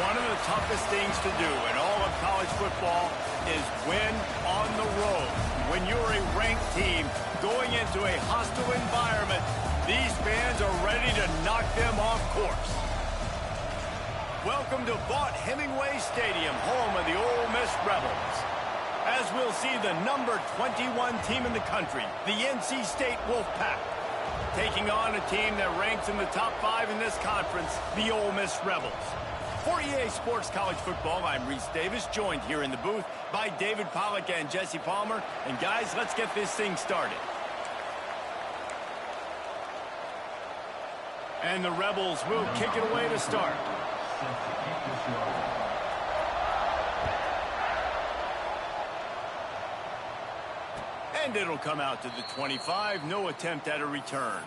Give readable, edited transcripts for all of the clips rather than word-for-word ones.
One of the toughest things to do in all of college football is win on the road. When you're a ranked team going into a hostile environment, these fans are ready to knock them off course. Welcome to Vaught-Hemingway Stadium, home of the Ole Miss Rebels. As we'll see the number 21 team in the country, the NC State Wolfpack, taking on a team that ranks in the top 5 in this conference, the Ole Miss Rebels. For EA Sports College Football, I'm Reese Davis, joined here in the booth by David Pollack and Jesse Palmer. And guys, let's get this thing started. And the Rebels will kick it away to start. And it'll come out to the 25, no attempt at a return.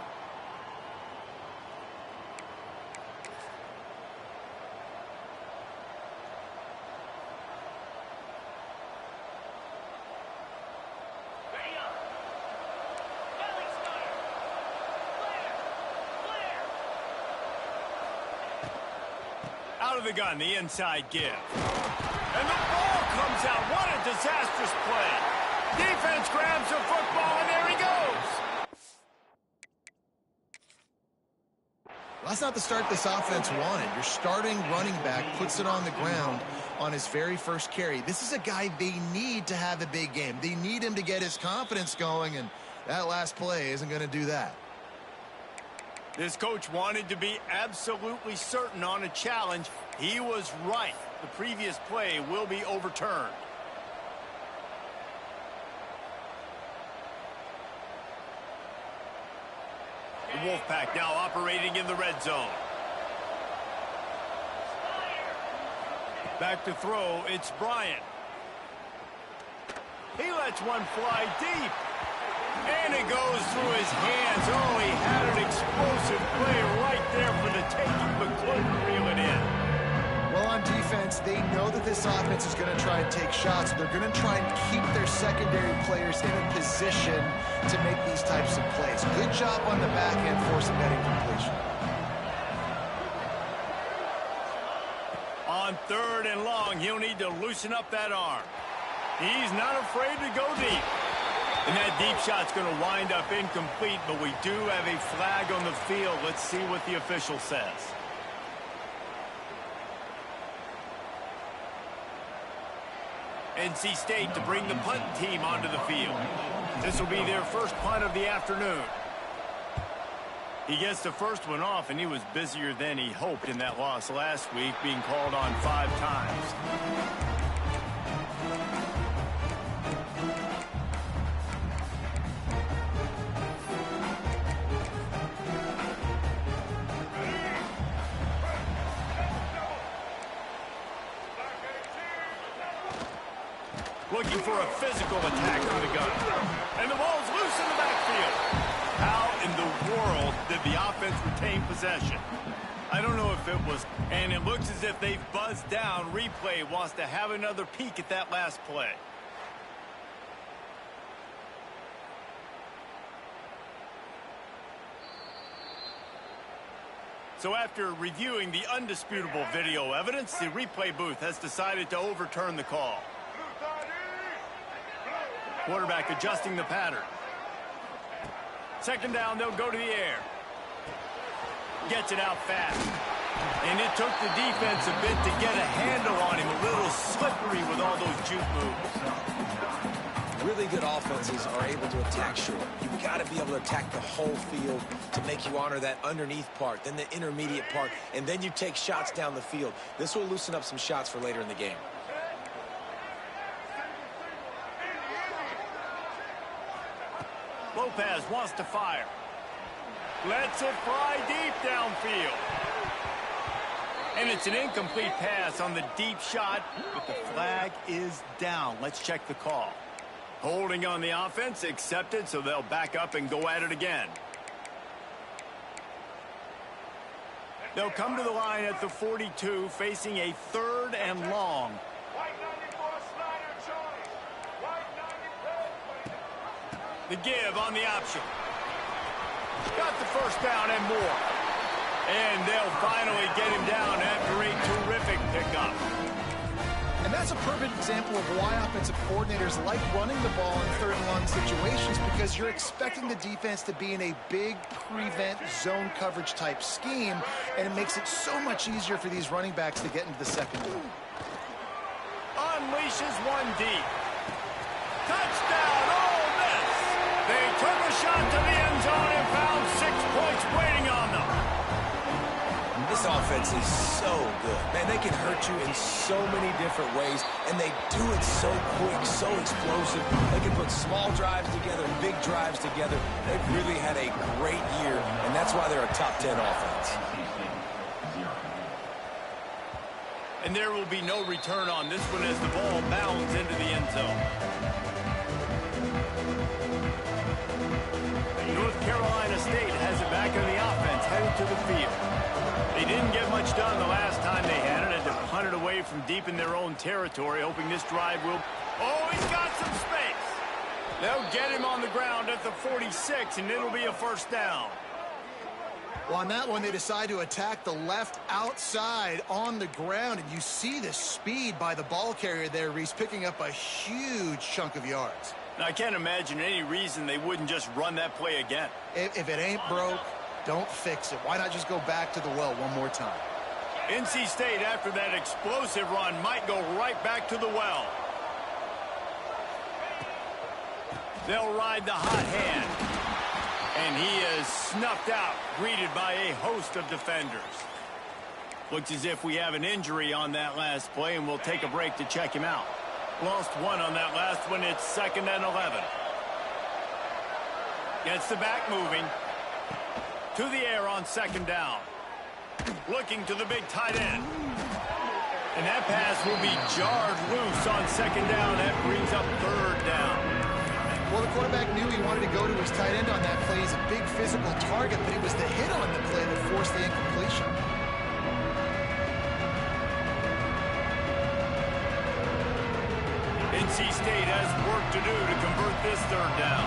Out of the gun, the inside give. And the ball comes out. What a disastrous play. Defense grabs the football, and there he goes. Well, that's not the start this offense wanted. Your starting running back puts it on the ground on his very first carry. This is a guy they need to have a big game. They need him to get his confidence going, and that last play isn't going to do that. This coach wanted to be absolutely certain on a challenge. He was right. The previous play will be overturned. The Wolfpack now operating in the red zone. Back to throw, it's Bryant. He lets one fly deep. And it goes through his hands. Oh, he had an explosive play right there for the taking, but couldn't reel it in. Well, on defense, they know that this offense is going to try and take shots. They're going to try and keep their secondary players in a position to make these types of plays. Good job on the back end forcing that incompletion. On 3rd and long, he'll need to loosen up that arm. He's not afraid to go deep. And that deep shot's going to wind up incomplete, but we do have a flag on the field. Let's see what the official says. NC State to bring the punt team onto the field. This will be their first punt of the afternoon. He gets the first one off, and he was busier than he hoped in that loss last week, being called on 5 times. Looking for a physical attack on the gun. And the ball's loose in the backfield. How in the world did the offense retain possession? I don't know if it was. And it looks as if they've buzzed down. Replay wants to have another peek at that last play. So after reviewing the undisputable video evidence, the replay booth has decided to overturn the call. Quarterback adjusting the pattern. Second down, they'll go to the air. Gets it out fast. And it took the defense a bit to get a handle on him. A little slippery with all those juke moves. Really good offenses are able to attack short. You've got to be able to attack the whole field to make you honor that underneath part, then the intermediate part, and then you take shots down the field. This will loosen up some shots for later in the game. Lopez wants to fire. Lets it fly deep downfield. And it's an incomplete pass on the deep shot, but the flag is down. Let's check the call. Holding on the offense, accepted, so they'll back up and go at it again. They'll come to the line at the 42, facing a 3rd and long. The give on the option. Got the first down and more. And they'll finally get him down after a terrific pickup. And that's a perfect example of why offensive coordinators like running the ball in 3rd and long situations, because you're expecting the defense to be in a big prevent zone coverage type scheme, and it makes it so much easier for these running backs to get into the second down. Unleashes one deep. Touchdown, Ole Miss! They took a shot to the end zone and found 6 points waiting on them. This offense is so good. Man, they can hurt you in so many different ways, and they do it so quick, so explosive. They can put small drives together, big drives together. They've really had a great year, and that's why they're a top 10 offense. And there will be no return on this one as the ball bounds into the end zone. North Carolina State has it back in the offense, headed to the field. They didn't get much done the last time they had it, and to punt it away from deep in their own territory, hoping this drive will... Oh, he's got some space. They'll get him on the ground at the 46, and it'll be a first down. Well, on that one, they decide to attack the left outside on the ground, and you see the speed by the ball carrier there, Reese, picking up a huge chunk of yards. Now, I can't imagine any reason they wouldn't just run that play again. If it ain't broke, don't fix it. Why not just go back to the well one more time? NC State, after that explosive run, might go right back to the well. They'll ride the hot hand. And he is snuffed out, greeted by a host of defenders. Looks as if we have an injury on that last play, and we'll take a break to check him out. Lost one on that last one. It's 2nd and 11. Gets the back moving. To the air on 2nd down. Looking to the big tight end. And that pass will be jarred loose on 2nd down. That brings up 3rd down. Well, the quarterback knew he wanted to go to his tight end on that play. He's a big physical target, but it was the hit on the play that forced the incompletion. NC State has work to do to convert this 3rd down.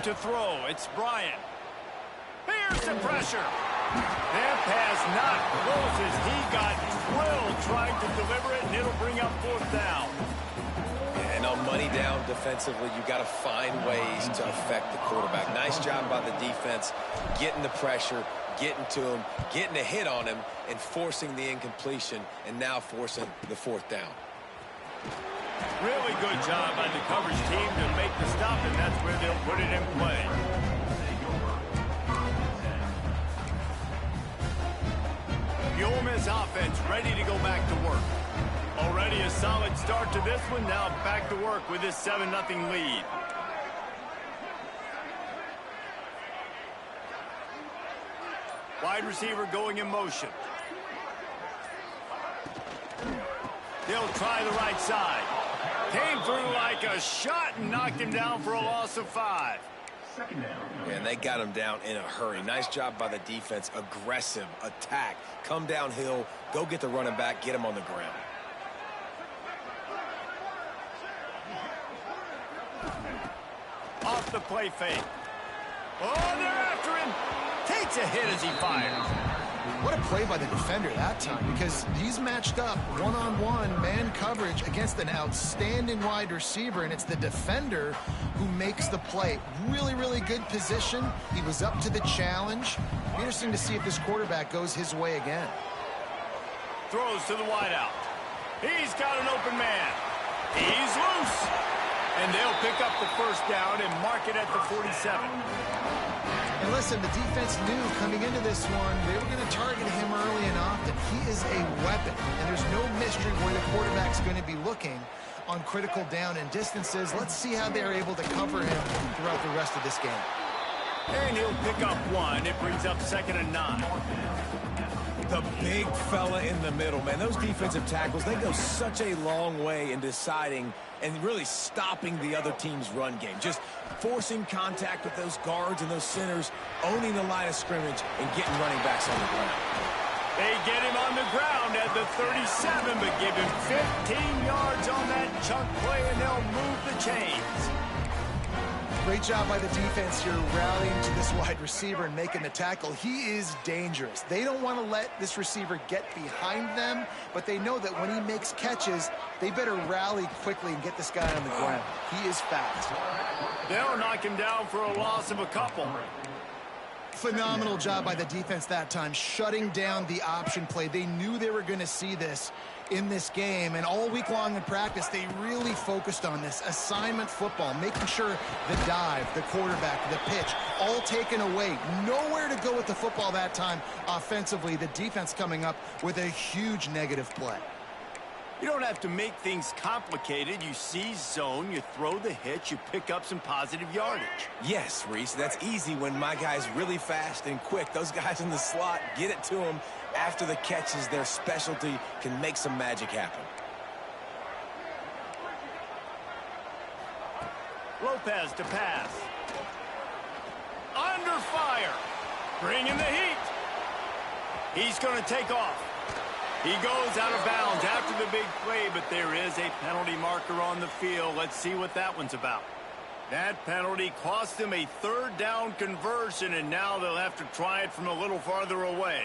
To throw, it's Bryant. Here's the pressure. That pass not close as he got drilled trying to deliver it, and it'll bring up 4th down. And on money down defensively, you got to find ways to affect the quarterback. Nice job by the defense, getting the pressure, getting to him, getting a hit on him, and forcing the incompletion, and now forcing the 4th down. Really good job by the coverage team to make the stop, and that's where they'll put it in play. The Ole Miss offense ready to go back to work. Already a solid start to this one. Now back to work with this 7-0 lead. Wide receiver going in motion. They'll try the right side. Came through like a shot and knocked him down for a loss of 5. And they got him down in a hurry. Nice job by the defense. Aggressive attack. Come downhill. Go get the running back. Get him on the ground. Off the play fake. Oh, they're after him. Takes a hit as he fires. What a play by the defender that time, because he's matched up one-on-one man coverage against an outstanding wide receiver, and it's the defender who makes the play. Really, really good position. He was up to the challenge. Interesting to see if this quarterback goes his way again. Throws to the wideout. He's got an open man. He's loose. And they'll pick up the first down and mark it at the 47. And listen, the defense knew coming into this one, they were going to target him early and often. He is a weapon, and there's no mystery where the quarterback's going to be looking on critical down and distances. Let's see how they're able to cover him throughout the rest of this game. And he'll pick up one. It brings up 2nd and 9. The big fella in the middle, man. Those defensive tackles, they go such a long way in deciding and really stopping the other team's run game. Just forcing contact with those guards and those centers, owning the line of scrimmage, and getting running backs on the ground. They get him on the ground at the 37, but give him 15 yards on that chunk play, and they'll move the chains. Great job by the defense here rallying to this wide receiver and making the tackle. He is dangerous. They don't want to let this receiver get behind them, but they know that when he makes catches, they better rally quickly and get this guy on the ground. He is fast. They'll knock him down for a loss of a couple. Phenomenal job by the defense that time, shutting down the option play. They knew they were going to see this in this game, and all week long in practice, they really focused on this assignment football, making sure the dive, the quarterback, the pitch, all taken away. Nowhere to go with the football that time offensively. The defense coming up with a huge negative play. You don't have to make things complicated. You seize zone, you throw the hitch, you pick up some positive yardage. Yes, Reese, that's easy when my guy's really fast and quick. Those guys in the slot, get it to them after the catch is their specialty, can make some magic happen. Lopez to pass. Under fire. Bringing the heat. He's going to take off. He goes out of bounds after the big play, but there is a penalty marker on the field. Let's see what that one's about. That penalty cost them a 3rd down conversion, and now they'll have to try it from a little farther away.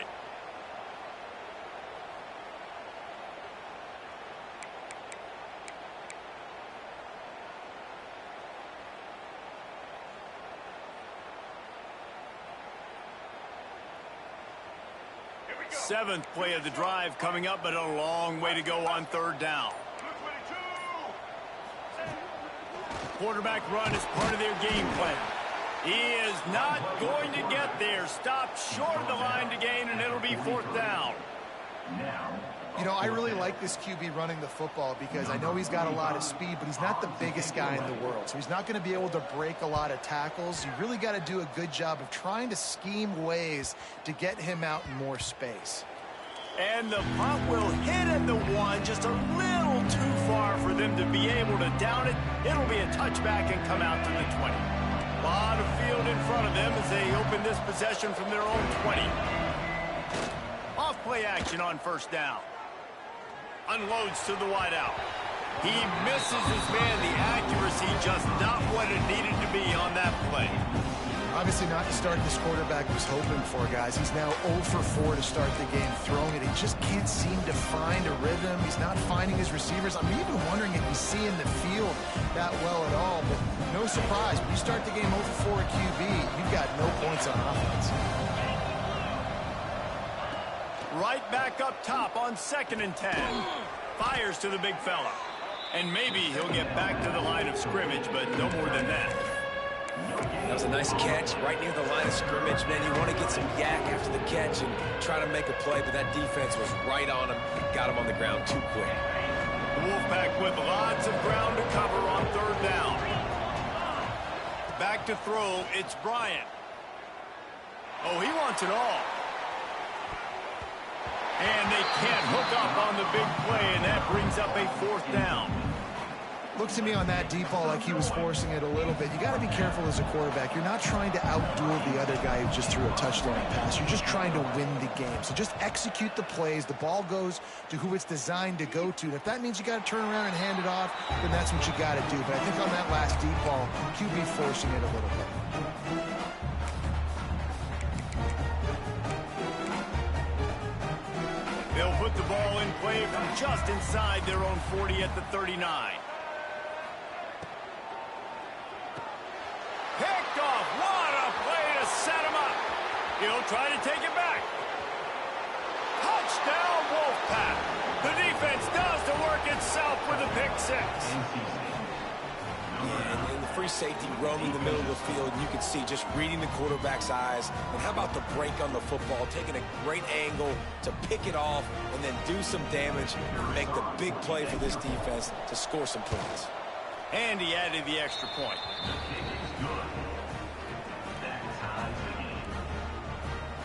Seventh play of the drive coming up, but a long way to go on 3rd down. Quarterback run is part of their game plan. He is not going to get there. Stopped short of the line to gain, and it'll be 4th down. You know, I really like this QB running the football because I know he's got a lot of speed, but he's not the biggest guy in the world. So he's not going to be able to break a lot of tackles. You really got to do a good job of trying to scheme ways to get him out in more space. And the punt will hit at the 1, just a little too far for them to be able to down it. It'll be a touchback and come out to the 20. A lot of field in front of them as they open this possession from their own 20. Off play action on 1st down. Unloads to the wideout. He misses his man. The accuracy just not what it needed to be on that play. Obviously not the start this quarterback was hoping for, guys. He's now 0 for 4 to start the game throwing it. He just can't seem to find a rhythm. He's not finding his receivers. I'm even wondering if he's seeing the field that well at all. But no surprise, when you start the game 0 for 4 at QB, you've got no points on offense. Right back up top on 2nd and 10. Fires to the big fella. And maybe he'll get back to the line of scrimmage, but no more than that. That was a nice catch right near the line of scrimmage. Man, you want to get some yak after the catch and try to make a play, but that defense was right on him. Got him on the ground too quick. The Wolfpack with lots of ground to cover on 3rd down. Back to throw, it's Bryant. Oh, he wants it all. And they can't hook up on the big play, and that brings up a 4th down. Looks to me on that deep ball like he was forcing it a little bit. You got to be careful as a quarterback. You're not trying to outduel the other guy who just threw a touchdown pass. You're just trying to win the game. So just execute the plays. The ball goes to who it's designed to go to. And if that means you got to turn around and hand it off, then that's what you got to do. But I think on that last deep ball, QB forcing it a little bit. put the ball in play from just inside their own 40 at the 39. Picked off. What a play to set him up. He'll try to take it back. Touchdown, Wolfpack. The defense does the work itself with a pick six. Yeah, and the free safety roaming the middle of the field, and you can see just reading the quarterback's eyes. And how about the break on the football, taking a great angle to pick it off and then do some damage and make the big play for this defense to score some points. And he added the extra point.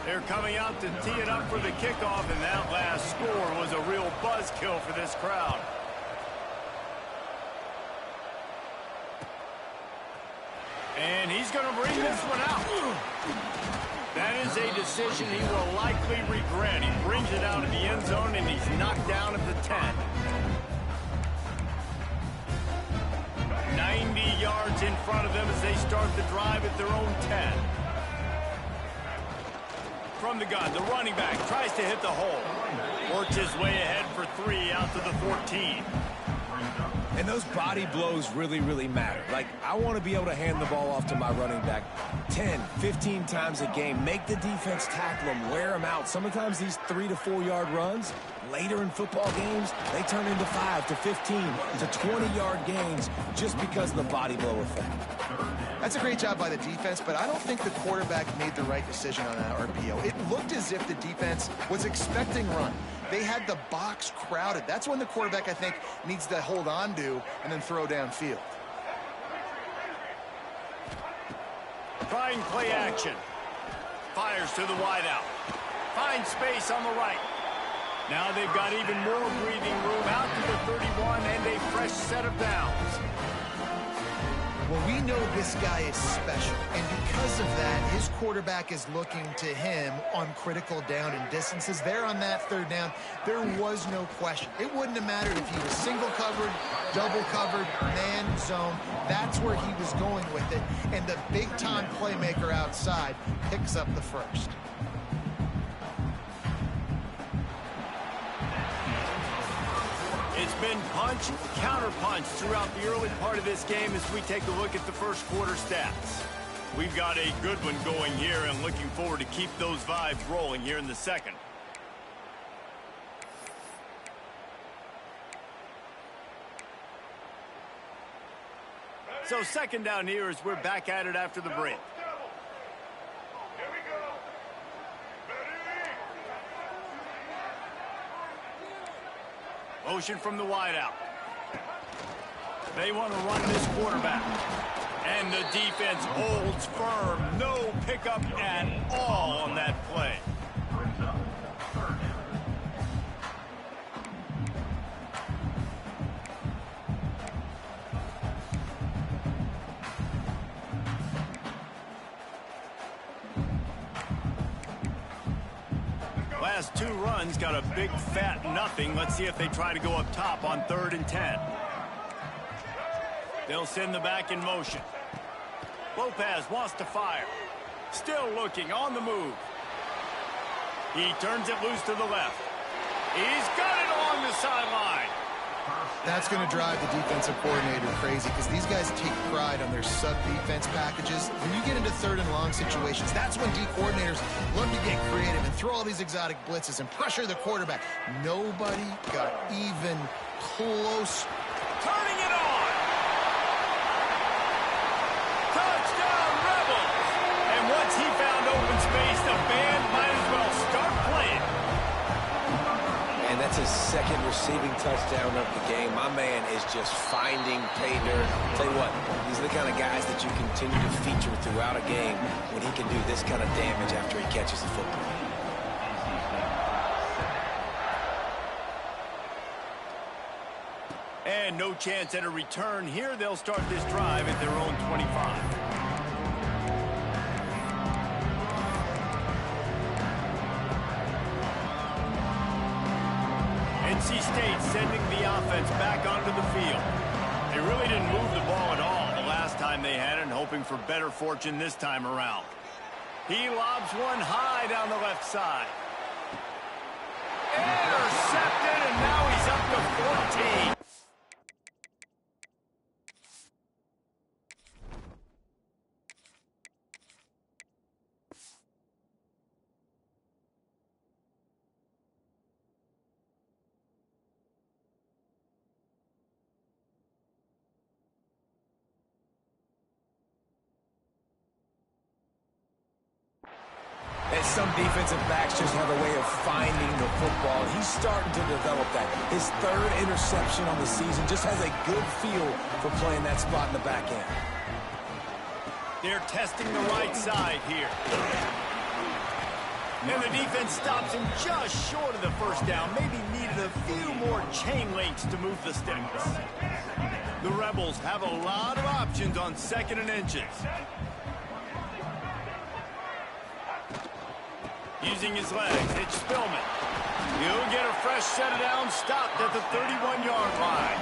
They're coming out to tee it up for the kickoff, and that last score was a real buzzkill for this crowd. And he's going to bring this one out. That is a decision he will likely regret. He brings it out of the end zone, and he's knocked down at the 10. 90 yards in front of them as they start the drive at their own 10. From the gun, the running back tries to hit the hole. Works his way ahead for 3 out to the 14. And those body blows really, really matter. Like, I want to be able to hand the ball off to my running back 10, 15 times a game. Make the defense tackle them, wear them out. Sometimes these 3 to 4 yard runs, later in football games, they turn into 5 to 15 to 20 yard gains just because of the body blow effect. That's a great job by the defense, but I don't think the quarterback made the right decision on that RPO. It looked as if the defense was expecting run. They had the box crowded. That's when the quarterback, I think, needs to hold on to and then throw downfield. Trying play action. Fires to the wideout. Finds space on the right. Now they've got even more breathing room out to the 31 and a fresh set of downs. Well, we know this guy is special, and because of that, his quarterback is looking to him on critical down and distances. There on that third down, there was no question. It wouldn't have mattered if he was single covered, double covered, man zone. That's where he was going with it, and the big-time playmaker outside picks up the first. It's been punch, counter-punch throughout the early part of this game as we take a look at the first quarter stats. We've got a good one going here and looking forward to keep those vibes rolling here in the second. So second down here as we're back at it after the break. Motion from the wideout. They want to run this quarterback. And the defense holds firm. No pickup at all on that play. Last 2 runs got a big fat nothing. Let's see if they try to go up top on 3rd and 10. They'll send the back in motion. Lopez wants to fire. Still looking on the move. He turns it loose to the left. He's got it along the sideline. That's going to drive the defensive coordinator crazy because these guys take pride on their sub-defense packages. When you get into 3rd and long situations, that's when D coordinators love to get creative and throw all these exotic blitzes and pressure the quarterback. Nobody got even close. Turning it on. Touchdown, Rebels. And once he found open space, the band might as well start playing. And that's his 2nd receiving touchdown of the game. My man is just finding pay dirt. Tell you what, these are the kind of guys that you continue to feature throughout a game when he can do this kind of damage after he catches the football. And no chance at a return here. They'll start this drive at their own 25. NC State sending the offense back onto the field. They really didn't move the ball at all the last time they had it, and hoping for better fortune this time around. He lobs one high down the left side. Intercepted, and now he's up to 14. And some defensive backs just have a way of finding the football. He's starting to develop that. His third interception on the season, just has a good feel for playing that spot in the back end. They're testing the right side here. And the defense stops him just short of the first down. Maybe needed a few more chain links to move the sticks. The Rebels have a lot of options on 2nd and inches. Using his legs, it's Spillman. He'll get a fresh set of downs, stopped at the 31-yard line.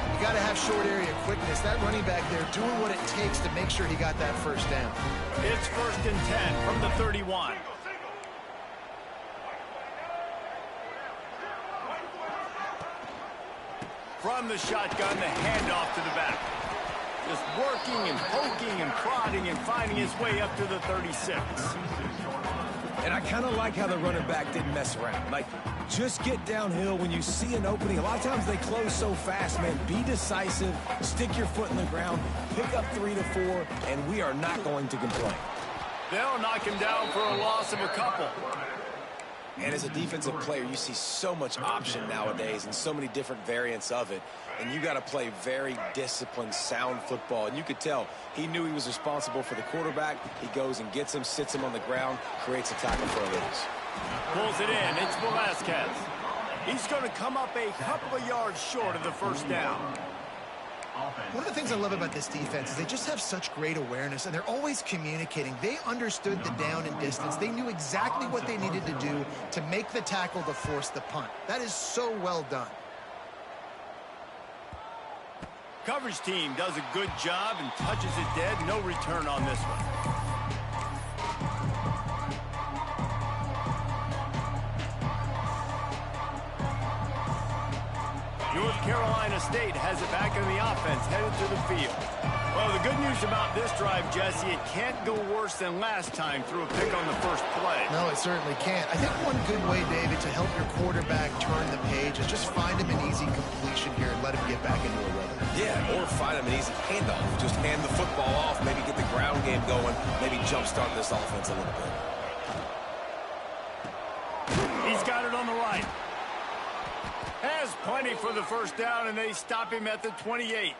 You got to have short area quickness. That running back there doing what it takes to make sure he got that first down. It's 1st and 10 from the 31. From the shotgun, the handoff to the back. Just working and poking and prodding and finding his way up to the 36. And I kind of like how the running back didn't mess around. Like, just get downhill when you see an opening. A lot of times they close so fast, man. Be decisive, stick your foot in the ground, pick up 3 to 4, and we are not going to complain. They'll knock him down for a loss of a couple. And as a defensive player, you see so much option nowadays and so many different variants of it. And you got to play very disciplined, sound football. And you could tell he knew he was responsible for the quarterback. He goes and gets him, sits him on the ground, creates a tackle for a loss. Pulls it in. It's Velasquez. He's going to come up a couple of yards short of the first down. One of the things I love about this defense is they just have such great awareness, and they're always communicating. They understood the down and distance. They knew exactly what they needed to do to make the tackle to force the punt. That is so well done. Coverage team does a good job and touches it dead. No return on this one. North Carolina State has it back in the offense, headed to the field. Well, the good news about this drive, Jesse, it can't go worse than last time through a pick on the first play. No, it certainly can't. I think one good way, David, to help your quarterback turn the page is just find him an easy completion here and let him get back into a rhythm. Yeah, or find him an easy handoff. Just hand the football off, maybe get the ground game going, maybe jumpstart this offense a little bit. He's got it on the right. Has plenty for the first down, and they stop him at the 28.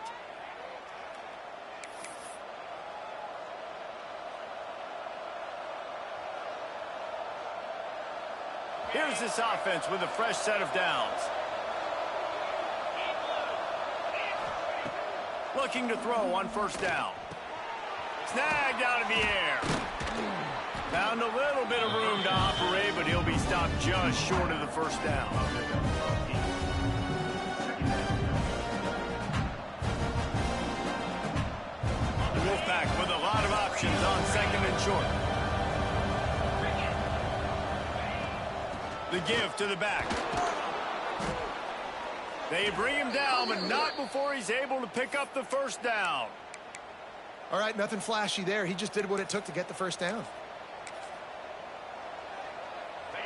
Here's this offense with a fresh set of downs. Looking to throw on first down. Snagged out of the air. Found a little bit of room to operate, but he'll be stopped just short of the first down. The Wolfpack with a lot of options on 2nd and short. The give to the back. They bring him down, but not before he's able to pick up the first down. All right, nothing flashy there. He just did what it took to get the first down.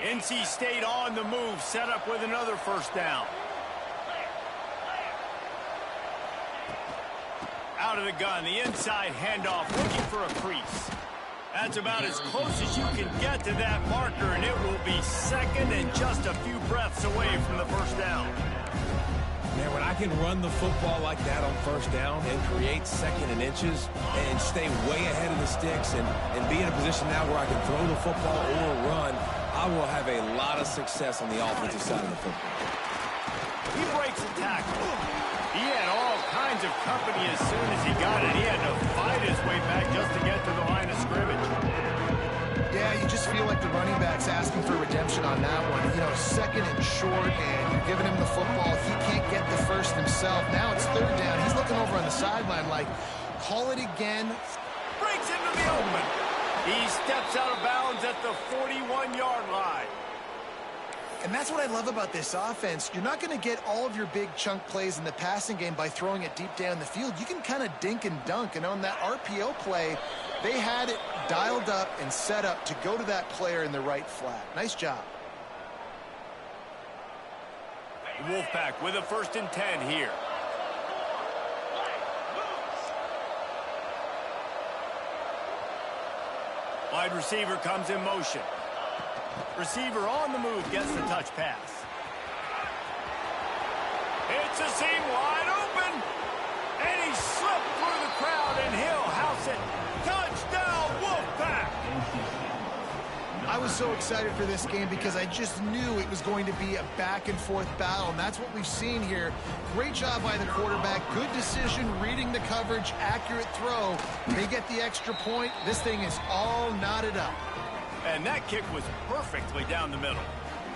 NC State on the move, set up with another first down. Out of the gun, the inside handoff, looking for a crease. That's about as close as you can get to that marker, and it will be 2nd and just a few breaths away from the first down. Man, when I can run the football like that on first down and create 2nd and inches and stay way ahead of the sticks and be in a position now where I can throw the football or run, I will have a lot of success on the offensive side of the football. He breaks the tackle. He had all kinds of company as soon as he got it. He had to fight his way back just to get to the line of scrimmage. Yeah, you just feel like the running back's asking for redemption on that one. You know, 2nd and short, and you're giving him the football. He can't get the first himself. Now it's 3rd down. He's looking over on the sideline like, call it again. Breaks into the open. He steps out of bounds at the 41-yard line. And that's what I love about this offense. You're not going to get all of your big chunk plays in the passing game by throwing it deep down the field. You can kind of dink and dunk. And on that RPO play, they had it dialed up and set up to go to that player in the right flat. Nice job. Wolfpack with a 1st and 10 here. Wide receiver comes in motion. Receiver on the move, gets the touch pass. It's a seam wide open. And he slipped through the crowd, and he'll house it. Touchdown, Wolfpack! I was so excited for this game because I just knew it was going to be a back-and-forth battle, and that's what we've seen here. Great job by the quarterback. Good decision, reading the coverage, accurate throw. They get the extra point. This thing is all knotted up. And that kick was perfectly down the middle.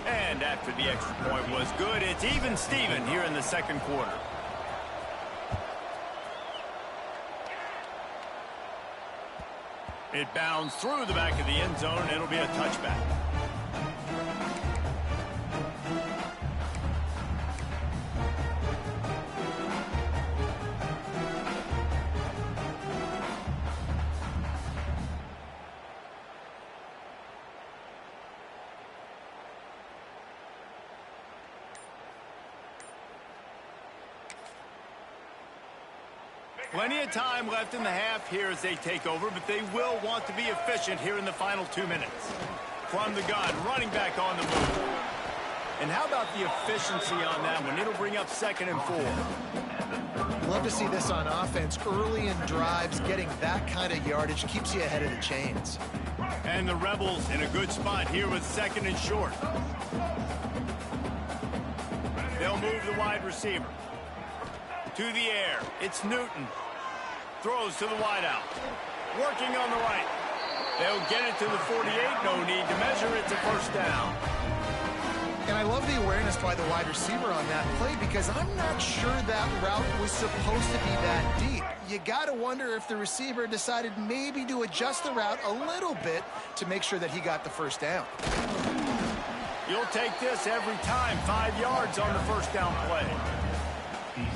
And after the extra point was good, it's even Steven here in the 2nd quarter. It bounds through the back of the end zone, and it'll be a touchback. Plenty of time left in the half here as they take over, but they will want to be efficient here in the final 2 minutes. From the gun, running back on the move. And how about the efficiency on that one? It'll bring up 2nd and 4. Love to see this on offense. Early in drives, getting that kind of yardage keeps you ahead of the chains. And the Rebels in a good spot here with 2nd and short. They'll move the wide receiver. To the air, it's Newton. Throws to the wideout. Working on the right. They'll get it to the 48. No need to measure. It's a 1st down. And I love the awareness by the wide receiver on that play because I'm not sure that route was supposed to be that deep. You got to wonder if the receiver decided maybe to adjust the route a little bit to make sure that he got the 1st down. You'll take this every time. 5 yards on the 1st down play.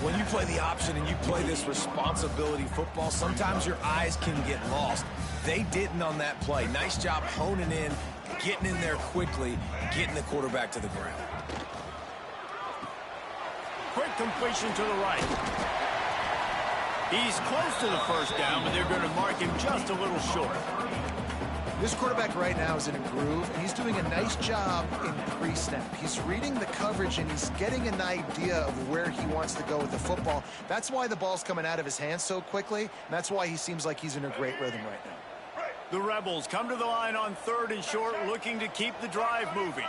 When you play the option and you play this responsibility football, sometimes your eyes can get lost. They didn't on that play. Nice job honing in, getting in there quickly, getting the quarterback to the ground. Quick completion to the right. He's close to the 1st down, but they're going to mark him just a little short. This quarterback right now is in a groove, and he's doing a nice job in pre-snap. He's reading the coverage, and he's getting an idea of where he wants to go with the football. That's why the ball's coming out of his hands so quickly, and that's why he seems like he's in a great rhythm right now. The Rebels come to the line on 3rd and short, looking to keep the drive moving.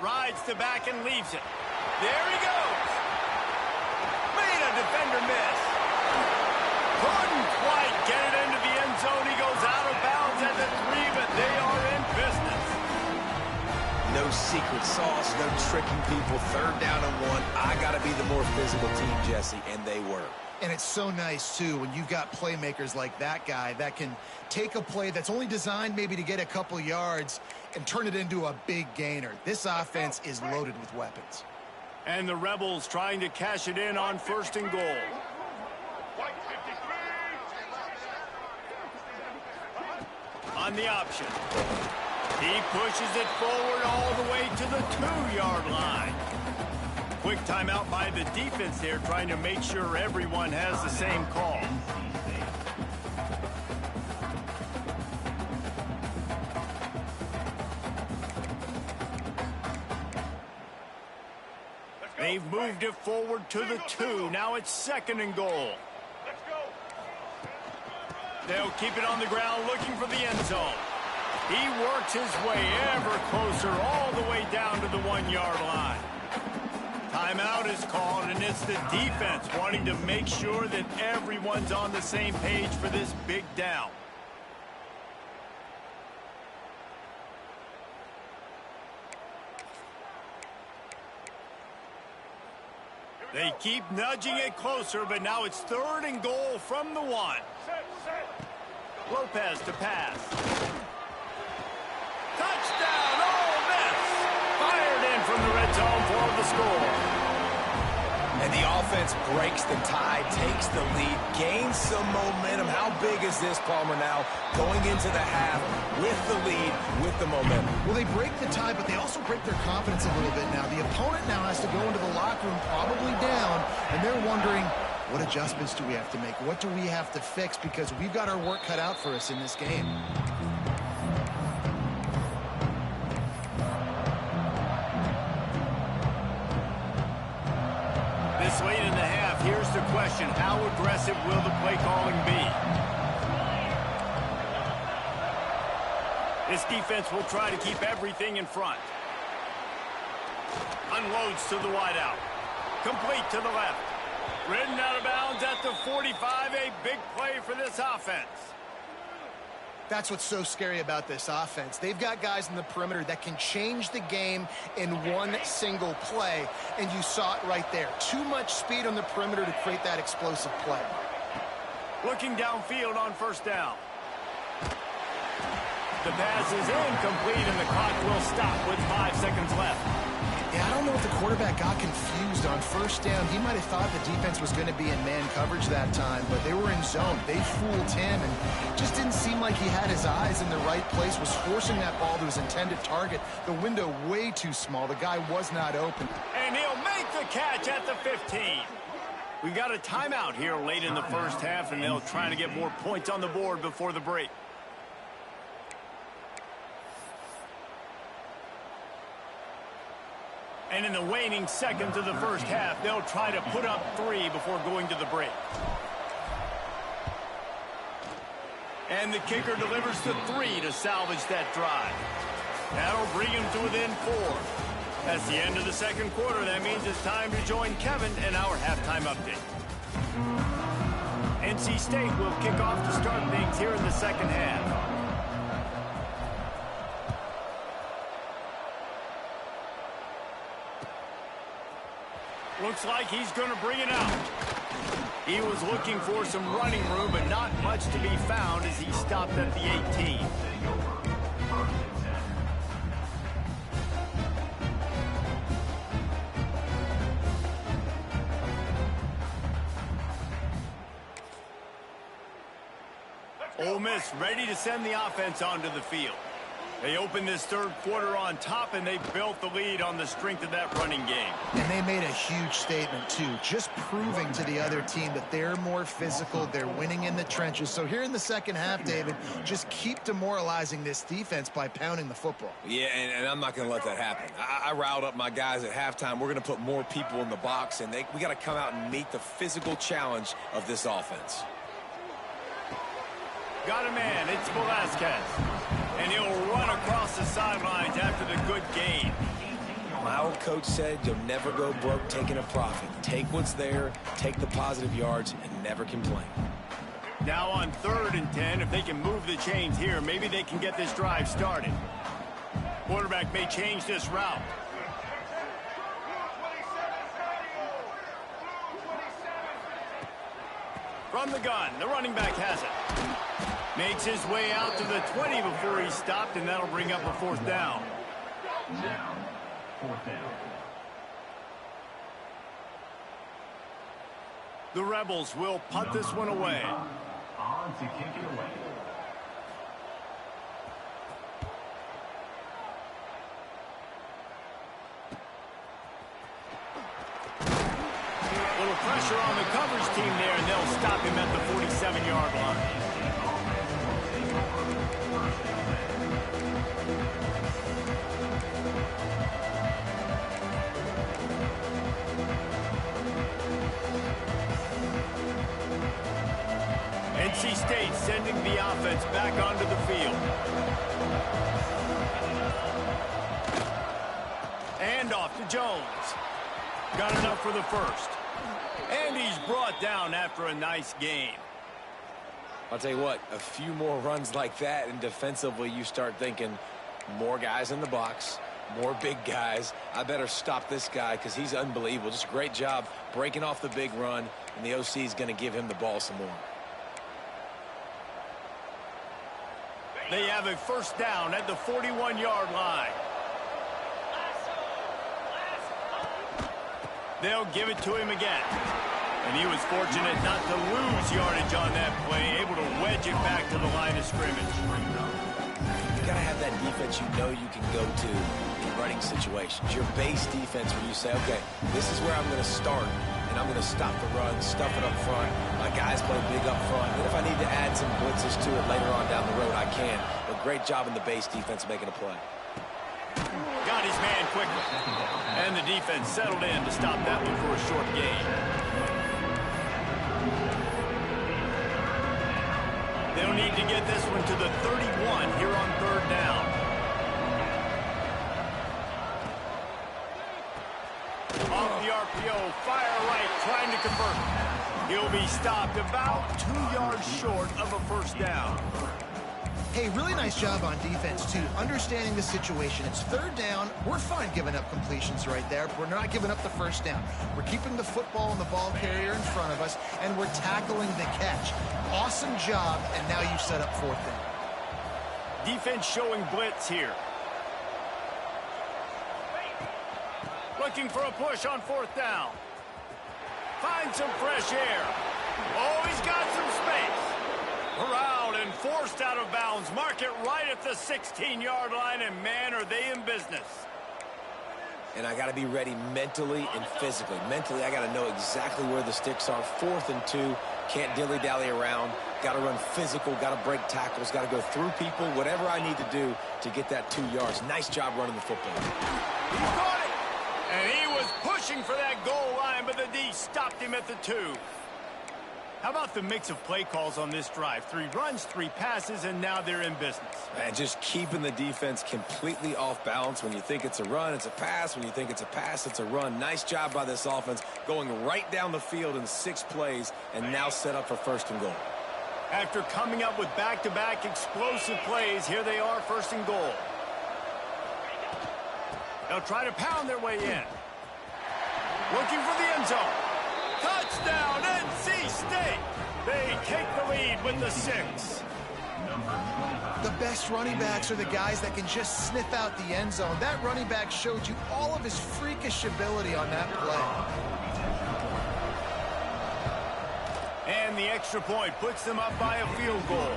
Rides to back and leaves it. There he goes. Made a defender miss. Couldn't quite get it into the end zone. He goes out of bounds at the 3, but they are in business. No secret sauce, no tricking people. 3rd down and 1. I got to be the more physical team, Jesse, and they were. And it's so nice, too, when you've got playmakers like that guy that can take a play that's only designed maybe to get a couple yards and turn it into a big gainer. This offense is loaded with weapons. And the Rebels trying to cash it in on 1st and goal. On the option. He pushes it forward all the way to the 2-yard line. Quick timeout by the defense there, trying to make sure everyone has the same call. They've moved it forward to the 2. Now it's 2nd and goal. They'll keep it on the ground looking for the end zone. He works his way ever closer all the way down to the 1-yard line. Timeout is called, and it's the defense wanting to make sure that everyone's on the same page for this big down. They keep nudging it closer, but now it's 3rd and goal from the 1. Lopez to pass. Touchdown, Ole Miss! Fired in from the red zone for the score. And the offense breaks the tie, takes the lead, gains some momentum. How big is this, Palmer, now going into the half with the lead, with the momentum? Well, they break the tie, but they also break their confidence a little bit now. The opponent now has to go into the locker room probably down, and they're wondering, what adjustments do we have to make? What do we have to fix? Because we've got our work cut out for us in this game. This late in the half, here's the question. How aggressive will the play calling be? This defense will try to keep everything in front. Unloads to the wideout. Complete to the left. Ridden out of bounds at the 45. A big play for this offense. That's what's so scary about this offense. They've got guys in the perimeter that can change the game in one single play, and you saw it right there. Too much speed on the perimeter to create that explosive play. Looking downfield on 1st down. The pass is incomplete, and the clock will stop with 5 seconds left. Yeah, I don't know if the quarterback got confused on 1st down. He might have thought the defense was going to be in man coverage that time, but they were in zone. They fooled him, and just didn't seem like he had his eyes in the right place, was forcing that ball to his intended target. The window way too small. The guy was not open. And he'll make the catch at the 15. We got a timeout here late in the 1st half, and they'll try to get more points on the board before the break. And in the waning seconds of the 1st half, they'll try to put up 3 before going to the break. And the kicker delivers to 3 to salvage that drive. That'll bring him to within 4. That's the end of the 2nd quarter. That means it's time to join Kevin in our halftime update. NC State will kick off to start things here in the 2nd half. Looks like he's going to bring it out. He was looking for some running room, but not much to be found as he stopped at the 18. Ole Miss ready to send the offense onto the field. They opened this 3rd quarter on top, and they built the lead on the strength of that running game. And they made a huge statement, too, just proving to the other team that they're more physical, they're winning in the trenches. So here in the 2nd half, David, just keep demoralizing this defense by pounding the football. Yeah, and I'm not going to let that happen. I riled up my guys at halftime. We're going to put more people in the box, and we got to come out and meet the physical challenge of this offense. Got a man, it's Velasquez. And he'll run across the sidelines after the good gain. My old coach said you'll never go broke taking a profit. Take what's there, take the positive yards, and never complain. Now on 3rd and 10, if they can move the chains here, maybe they can get this drive started. Quarterback may change this route. From the gun, the running back has it. Makes his way out to the 20 before he's stopped, and that'll bring up a 4th down. The Rebels will punt this one away. On to kick it away. Little pressure on the coverage team there, and they'll stop him at the 47-yard line. NC State sending the offense back onto the field. And off to Jones. Got enough for the 1st. And he's brought down after a nice gain. I'll tell you what, a few more runs like that, and defensively you start thinking more guys in the box, More big guys. I better stop this guy because he's unbelievable. Just a great job breaking off the big run, and the OC is going to give him the ball some more. They have a first down at the 41-yard line. They'll give it to him again. And he was fortunate not to lose yardage on that play, able to wedge it back to the line of scrimmage. You got to have that defense you know you can go to in running situations. Your base defense where you say, okay, this is where I'm going to start, and I'm going to stop the run, stuff it up front. My guys play big up front. And if I need to add some blitzes to it later on down the road, I can. But great job in the base defense making a play. Got his man quickly. And the defense settled in to stop that one for a short gain. They'll need to get this one to the 31 here on third down. Off the RPO, fire right, trying to convert. He'll be stopped about 2 yards short of a first down. Hey, really nice job on defense, too. Understanding the situation. It's third down. We're fine giving up completions right there. We're not giving up the first down. We're keeping the football and the ball carrier in front of us, and we're tackling the catch. Awesome job, and now you set up fourth down. Defense showing blitz here. Looking for a push on fourth down. Find some fresh air. Oh, he's got some space. Around and forced out of bounds. Mark it right at the 16-yard line, and man, are they in business. And I got to be ready mentally and physically. Mentally, I got to know exactly where the sticks are. 4th and 2. Can't dilly-dally around. Got to run physical. Got to break tackles. Got to go through people. Whatever I need to do to get that 2 yards. Nice job running the football. He's got it. And he was pushing for that goal line, but the D stopped him at the 2. How about the mix of play calls on this drive? 3 runs, 3 passes, and now they're in business. Man, just keeping the defense completely off balance. When you think it's a run, it's a pass. When you think it's a pass, it's a run. Nice job by this offense, going right down the field in 6 plays, and now set up for 1st and goal. After coming up with back-to-back explosive plays, here they are, 1st and goal. They'll try to pound their way in. Looking for the end zone. Touchdown, NC State! They take the lead with the 6. The best running backs are the guys that can just sniff out the end zone. That running back showed you all of his freakish ability on that play. And the extra point puts them up by a field goal.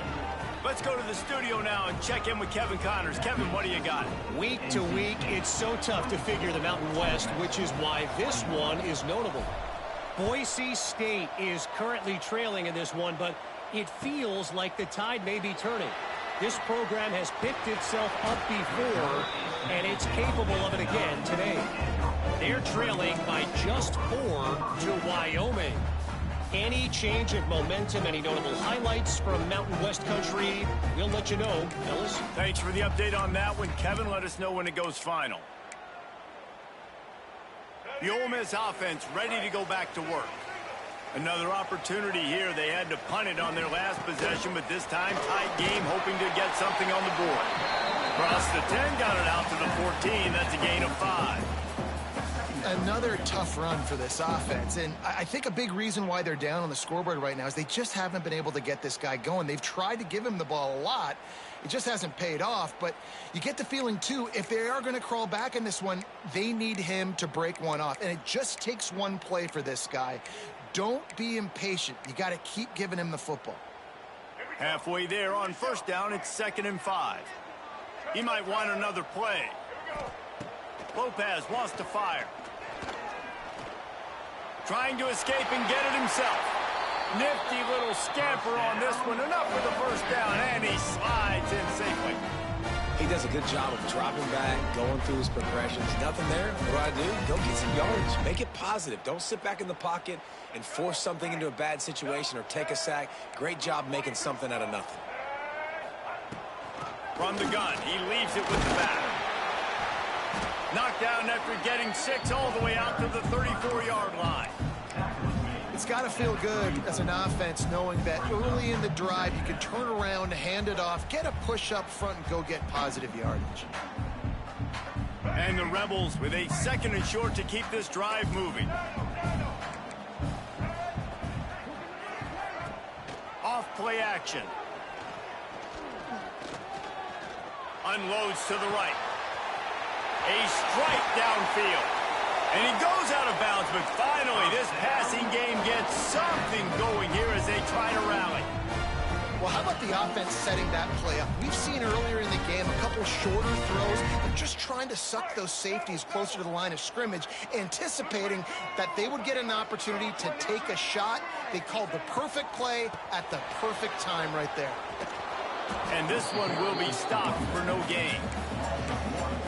Let's go to the studio now and check in with Kevin Connors. Kevin, what do you got? Week to week, it's so tough to figure the Mountain West, which is why this one is notable. Boise State is currently trailing in this one, but it feels like the tide may be turning. This program has picked itself up before, and it's capable of it again today. They're trailing by just 4 to Wyoming. Any change of momentum, any notable highlights from Mountain West country, we'll let you know, fellas. Thanks for the update on that one, Kevin. Let us know when it goes final. The Ole Miss offense ready to go back to work. Another opportunity here. They had to punt it on their last possession, but this time tight game, hoping to get something on the board. Across the 10, got it out to the 14. That's a gain of 5. Another tough run for this offense, and I think a big reason why they're down on the scoreboard right now is they just haven't been able to get this guy going. They've tried to give him the ball a lot. It just hasn't paid off, but you get the feeling, too, if they are going to crawl back in this one, they need him to break one off, and it just takes one play for this guy. Don't be impatient. You got to keep giving him the football. Halfway there on first down, it's 2nd and 5. He might want another play. Lopez wants to fire. Trying to escape and get it himself. Nifty little scamper on this one. Enough for the first down, and he slides in safely. He does a good job of dropping back, going through his progressions. Nothing there. What do I do? Go get some yardage. Make it positive. Don't sit back in the pocket and force something into a bad situation or take a sack. Great job making something out of nothing. From the gun, he leaves it with the back. Knocked down after getting 6 all the way out to the 34-yard line. It's got to feel good as an offense knowing that early in the drive you can turn around, hand it off, get a push up front, and go get positive yardage. And the Rebels with a 2nd and short to keep this drive moving. Off play action. Unloads to the right. A strike downfield. And he goes out of bounds, but finally this passing game gets something going here as they try to rally. Well, how about the offense setting that play up? We've seen earlier in the game a couple shorter throws. They're just trying to suck those safeties closer to the line of scrimmage, anticipating that they would get an opportunity to take a shot. They called the perfect play at the perfect time right there. And this one will be stopped for no gain.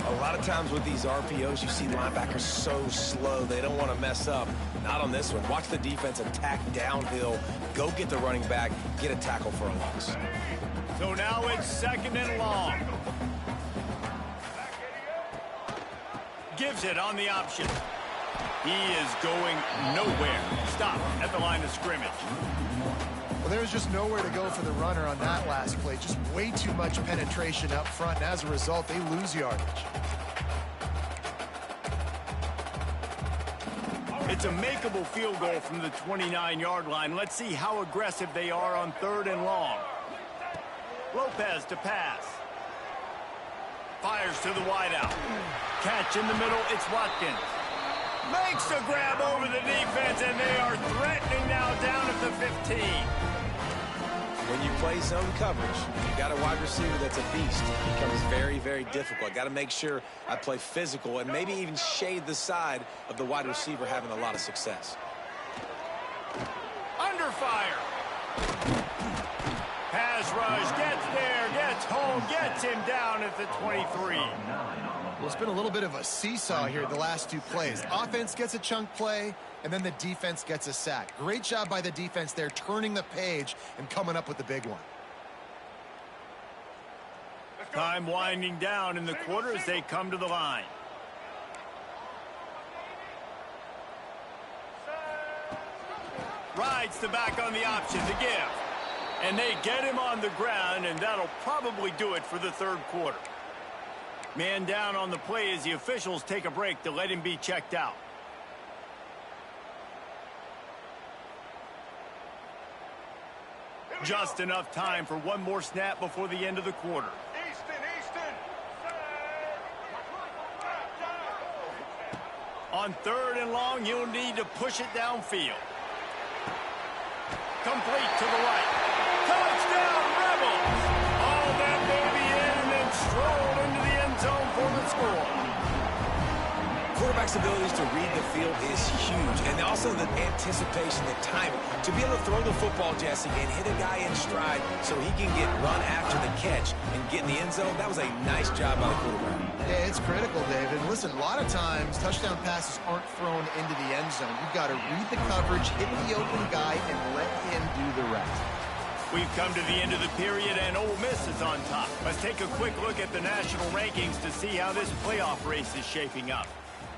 A lot of times with these RPOs, you see linebackers so slow, they don't want to mess up. Not on this one. Watch the defense attack downhill, go get the running back, get a tackle for a loss. So now it's 2nd and long. Gives it on the option. He is going nowhere. Stop at the line of scrimmage. Well, there's just nowhere to go for the runner on that last play. Just way too much penetration up front, and as a result, they lose yardage. It's a makeable field goal from the 29-yard line. Let's see how aggressive they are on 3rd and long. Lopez to pass. Fires to the wideout. Catch in the middle, it's Watkins. Makes the grab over the defense, and they are threatening now down at the 15. When you play zone coverage, you got a wide receiver that's a beast. It becomes very, very difficult. Got to make sure I play physical and maybe even shade the side of the wide receiver having a lot of success. Under fire. Pass rush, gets there, gets home, gets him down at the 23. Well, it's been a little bit of a seesaw here the last 2 plays. Offense gets a chunk play, and then the defense gets a sack. Great job by the defense there, turning the page and coming up with the big one. Time winding down in the quarter as they come to the line. Rides the back on the option to give. And they get him on the ground, and that'll probably do it for the 3rd quarter. Man down on the play as the officials take a break to let him be checked out. Just enough time for one more snap before the end of the quarter. On 3rd and long, you'll need to push it downfield. Complete to the right. Touchdown, Rebels! All that baby in and then strolled into the end zone for the score. Quarterback's abilities to read the field is huge, and also the anticipation, the timing. To be able to throw the football, Jesse, and hit a guy in stride so he can get run after the catch and get in the end zone, that was a nice job by the quarterback. Yeah, it's critical, David. Listen, a lot of times touchdown passes aren't thrown into the end zone. You've got to read the coverage, hit the open guy, and let him do the rest. We've come to the end of the period, and Ole Miss is on top. Let's take a quick look at the national rankings to see how this playoff race is shaping up.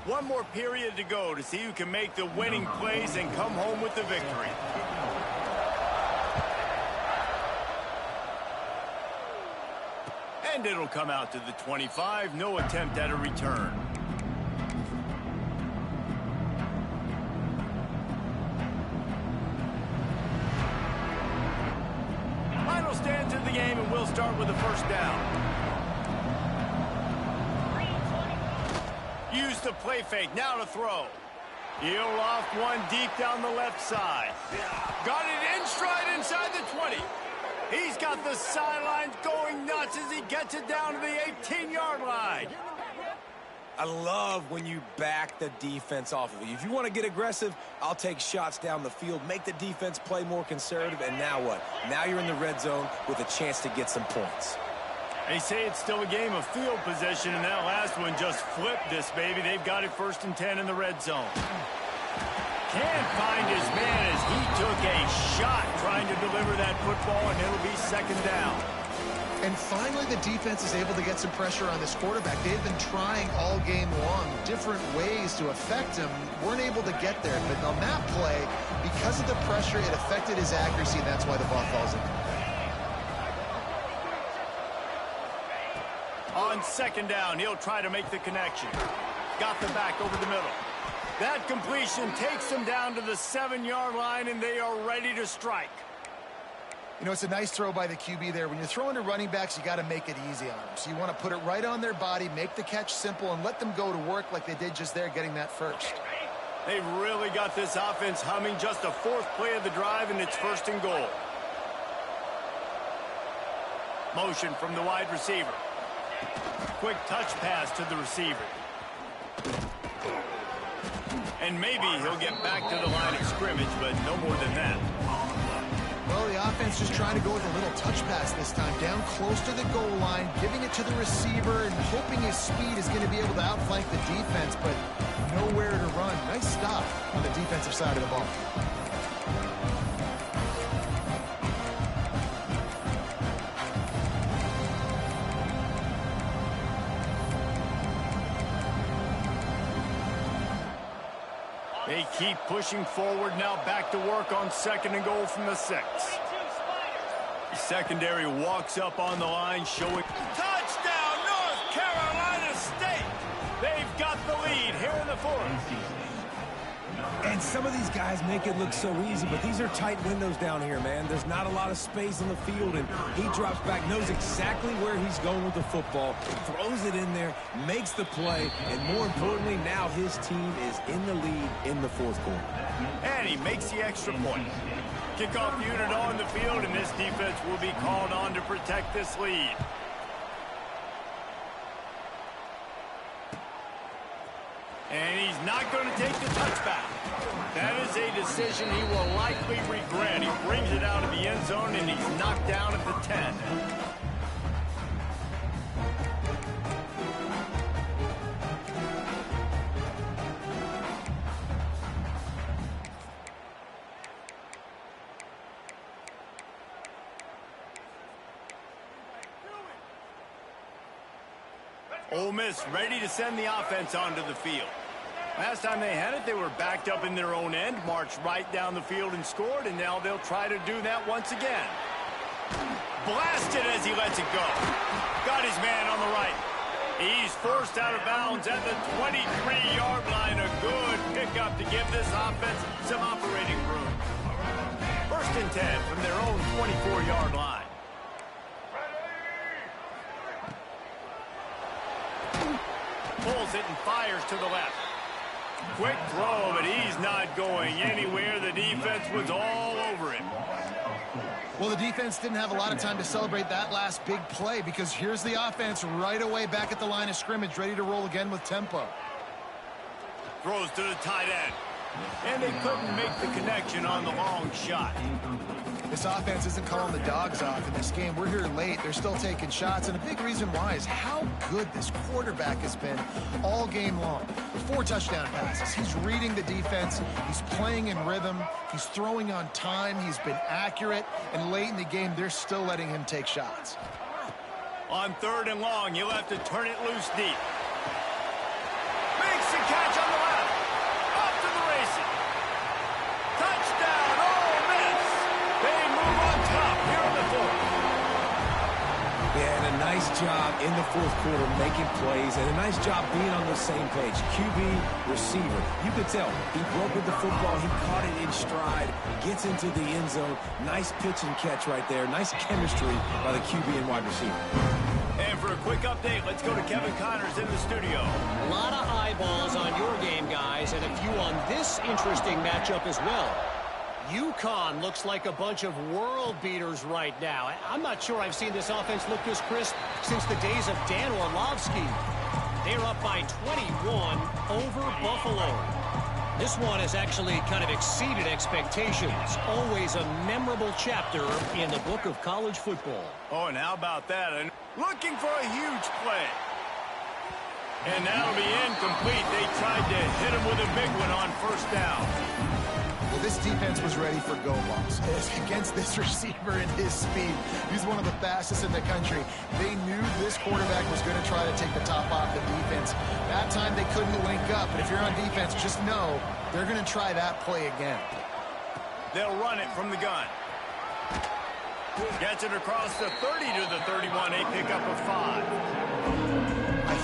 One more period to go to see who can make the winning plays and come home with the victory. And it'll come out to the 25. No attempt at a return. Final stands of the game, and we'll start with a 1st down. Use the play fake, now to throw. He'll off one deep down the left side. Got it in stride inside the 20. He's got the sidelines going nuts as he gets it down to the 18-yard line. I love when you back the defense off of you. If you want to get aggressive, I'll take shots down the field, make the defense play more conservative, and now what? Now you're in the red zone with a chance to get some points. They say it's still a game of field position, and that last one just flipped this, baby. They've got it 1st and 10 in the red zone. Can't find his man as he took a shot trying to deliver that football, and it'll be 2nd down. And finally, the defense is able to get some pressure on this quarterback. They've been trying all game long different ways to affect him. Weren't able to get there, but on that play, because of the pressure, it affected his accuracy, and that's why the ball falls in. On second down, he'll try to make the connection. Got the back over the middle. That completion takes them down to the 7-yard line, and they are ready to strike. You know, it's a nice throw by the QB there. When you're throwing to running backs, you got to make it easy on them. So you want to put it right on their body, make the catch simple, and let them go to work like they did just there, getting that first. They've really got this offense humming. Just a 4th play of the drive, and it's 1st and goal. Motion from the wide receiver. Quick touch pass to the receiver. And maybe he'll get back to the line of scrimmage, but no more than that. Well, the offense just trying to go with a little touch pass this time. Down close to the goal line, giving it to the receiver and hoping his speed is going to be able to outflank the defense, but nowhere to run. Nice stop on the defensive side of the ball. They keep pushing forward now, back to work on 2nd and goal from the 6. The secondary walks up on the line, showing touchdown, North Carolina State. They've got the lead here in the 4th. And some of these guys make it look so easy, but these are tight windows down here, man. There's not a lot of space on the field, and he drops back, knows exactly where he's going with the football, throws it in there, makes the play, and more importantly, now his team is in the lead in the 4th quarter. And he makes the extra point. Kickoff unit on the field, and this defense will be called on to protect this lead. And he's not going to take the touchback. That is a decision he will likely regret. He brings it out of the end zone, and he's knocked down at the 10. Ole Miss ready to send the offense onto the field. Last time they had it, they were backed up in their own end, marched right down the field and scored, and now they'll try to do that once again. Blasted as he lets it go. Got his man on the right. He's forced out of bounds at the 23-yard line. A good pickup to give this offense some operating room. 1st and 10 from their own 24-yard line. Pulls it and fires to the left. Quick throw, but he's not going anywhere. The defense was all over him. Well, the defense didn't have a lot of time to celebrate that last big play because here's the offense right away back at the line of scrimmage, ready to roll again with tempo. Throws to the tight end. And they couldn't make the connection on the long shot. This offense isn't calling the dogs off in this game. We're here late. They're still taking shots, and a big reason why is how good this quarterback has been all game long. 4 touchdown passes. He's reading the defense. He's playing in rhythm. He's throwing on time. He's been accurate, and late in the game, they're still letting him take shots. On 3rd and long, you'll have to turn it loose deep. Makes the catch on the left. Off to the races. Touchdown, Ole Miss. They move on top here in the 4th. Yeah, and a nice job in the 4th quarter making plays, and a nice job being on the same page. QB, receiver. You could tell he broke with the football. He caught it in stride. Gets into the end zone. Nice pitch and catch right there. Nice chemistry by the QB and wide receiver. And for a quick update, let's go to Kevin Connors in the studio. A lot of eyeballs on your game, guys, and a few on this interesting matchup as well. UConn looks like a bunch of world beaters right now. I'm not sure I've seen this offense look this crisp since the days of Dan Orlovsky. They're up by 21 over Buffalo. This one has actually kind of exceeded expectations. Always a memorable chapter in the book of college football. Oh, and how about that? And looking for a huge play. And that'll be incomplete. They tried to hit him with a big one on 1st down. Well, this defense was ready for go balls. Against this receiver and his speed, he's one of the fastest in the country. They knew this quarterback was going to try to take the top off the defense. That time they couldn't link up, but if you're on defense, just know they're going to try that play again. They'll run it from the gun. Gets it across the 30 to the 31, a pickup of 5.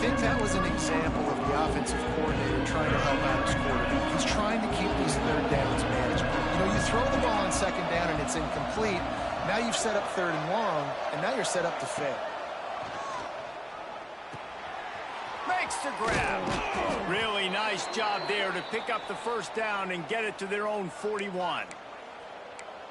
think that was an example of the offensive coordinator trying to help out his quarterback. He's trying to keep these third downs manageable. You know, you throw the ball on second down and it's incomplete. Now you've set up third and long, and now you're set up to fail. Makes the grab. Really nice job there to pick up the first down and get it to their own 41.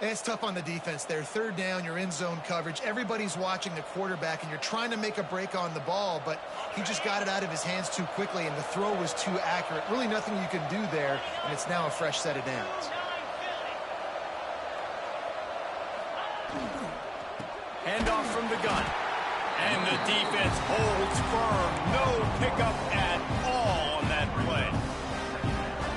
It's tough on the defense there. Third down, you're in zone coverage. Everybody's watching the quarterback, and you're trying to make a break on the ball, but he just got it out of his hands too quickly, and the throw was too accurate. Really nothing you can do there, and it's now a fresh set of downs. Handoff from the gun. And the defense holds firm. No pickup at all on that play.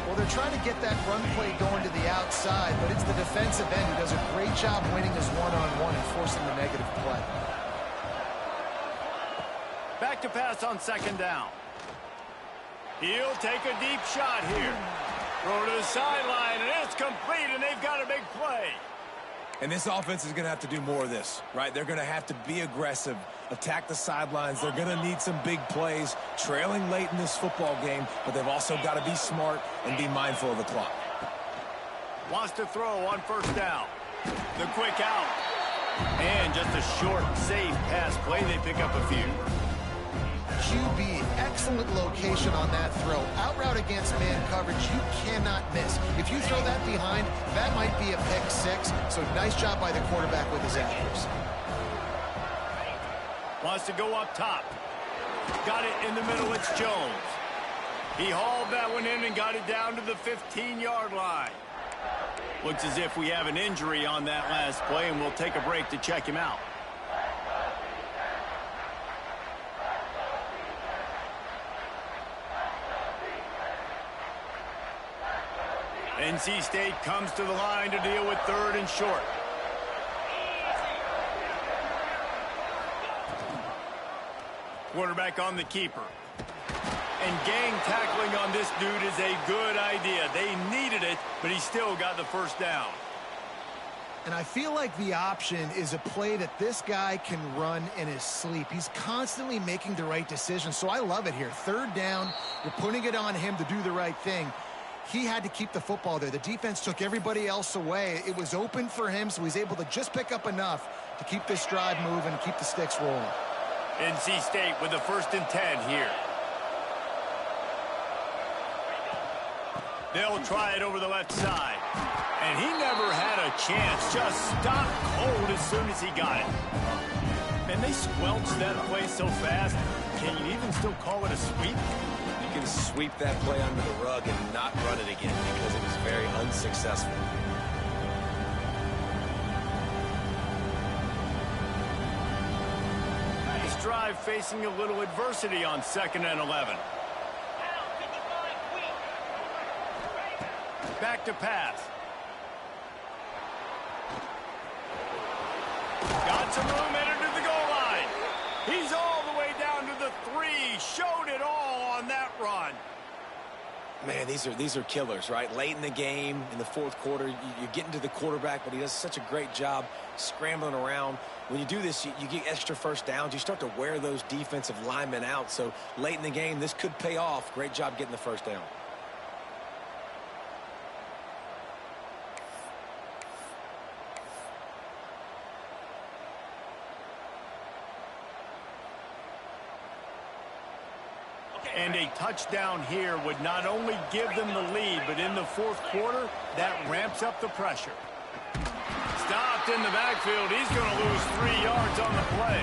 Well, they're trying to get that run play going to the outside, but it's the defensive end who does a great job winning his one-on-one and forcing the negative play. Back to pass on second down. He'll take a deep shot here. Throw to the sideline, and it's complete, and they've got a big play. And this offense is going to have to do more of this, right? They're going to have to be aggressive, attack the sidelines. They're going to need some big plays, trailing late in this football game, but they've also got to be smart and be mindful of the clock. Wants to throw on first down. The quick out. And just a short, safe pass play. They pick up a few. QB, excellent location on that throw. Out route against man coverage, you cannot miss. If you throw that behind, that might be a pick six. So nice job by the quarterback with his accuracy. Wants to go up top. Got it in the middle. It's Jones. He hauled that one in and got it down to the 15-yard line. Looks as if we have an injury on that last play, and we'll take a break to check him out. NC State comes to the line to deal with third and short. Quarterback on the keeper. And gang tackling on this dude is a good idea. They needed it, but he still got the first down. And I feel like the option is a play that this guy can run in his sleep. He's constantly making the right decision, so I love it here. Third down, you're putting it on him to do the right thing. He had to keep the football there. The defense took everybody else away. It was open for him, so he's able to just pick up enough to keep this drive moving and keep the sticks rolling. NC State with the 1st and 10 here. They'll try it over the left side. And he never had a chance. Just stopped cold as soon as he got it. And they squelched that play so fast. Can you even still call it a sweep? You can sweep that play under the rug and not run it again because it was very unsuccessful. This drive facing a little adversity on 2nd and 11. Back to pass. Got some room headed to the goal line. He's all the way down to the 3. Showed it all on that run. Man, these are killers, right? Late in the game, in the 4th quarter, you're getting to the quarterback, but he does such a great job scrambling around. When you do this, you get extra first downs. You start to wear those defensive linemen out. So late in the game, this could pay off. Great job getting the first down. And a touchdown here would not only give them the lead, but in the 4th quarter, that ramps up the pressure. Stopped in the backfield. He's going to lose 3 yards on the play.